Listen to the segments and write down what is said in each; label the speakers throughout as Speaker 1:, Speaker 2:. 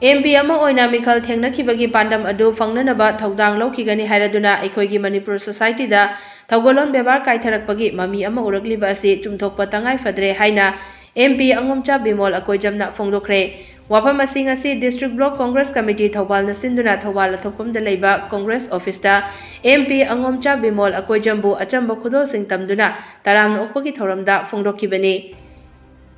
Speaker 1: MP ama oina Mikhal thengnakibagi pandam adu fangnanaba Thougang lawkhigani hairaduna aikhoigi Manipur society da Thouganlon Bebhr Kaitharkpagi Mami ama Urakliba asi Chumthokpa Tangaifadre haina MP angomcha Bimol akoijamna fongdokre wafam asi ngasi District Block Congress Committee Thoubal na sinduna Thoubal athokpamda leiba Congress office da MP angomcha Bimol akoijambu achamba khudol sing tamduna taramna okpagi thoramda fongdokkibani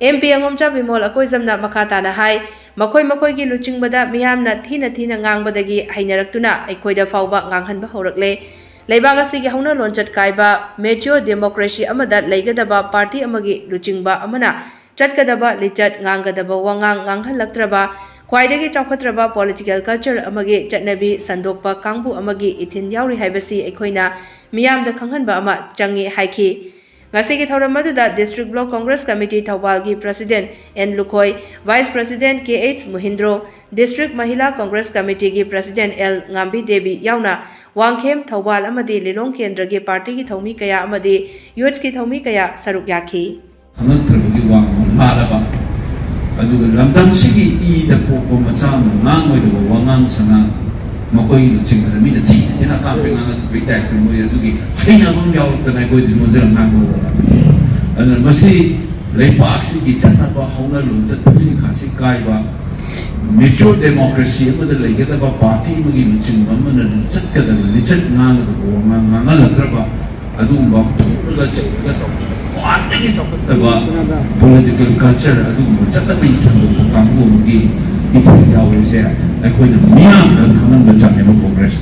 Speaker 1: MP angomcha Bimol akoijamna makhatana hai makoi lucingbada miyamna thina ngangbadagi hainaraktuna aikoida fawba nganghanba horakle leibag asigi hauna lonchat kaiba mature democracy amada leigadaba party amagi lucingba amana chatkadaba lichat ngangadaba wangang nganghanlaktraba khwaidagi chawkhatraba political culture amagi chatnabi sandokpa kangbu amagi ithin yauri haibasi aikoina miyamda khanghanba ama changi haiki Ngasigi Thauramadu District Block Congress Committee Thoubalgi President N. Lukhoi, Vice President K.H. Muhindro, District Mahila Congress Committee Gi President L. Ngambi Devi Yauna, Wangkhem Thoubal Amadi Lilong Kendra Gi Party Gi Thomi Kaya Amadi, Youth Ki Thomi Kaya Saruk Yaki.
Speaker 2: Hamantrabagi wang malaba. Aduga lamdam sigi I da popo macam ngangoy do wangang sana makoi lucing mi da ti tina camping ang bitak mo yadugi haina mong yaw tanay ko di mo zerang ngango ana masi leipak sigi chana ba hauna luncat si khasi kai ba mature democracy mo da leiga ba party mo gi lucing ba man luchat ka da luchat ngang do wangang lagraba adum ba la chat ka political culture adum chata pai chando kanggo gi ithin yaw se ai khoi na miyam da khanan ba chane ba congress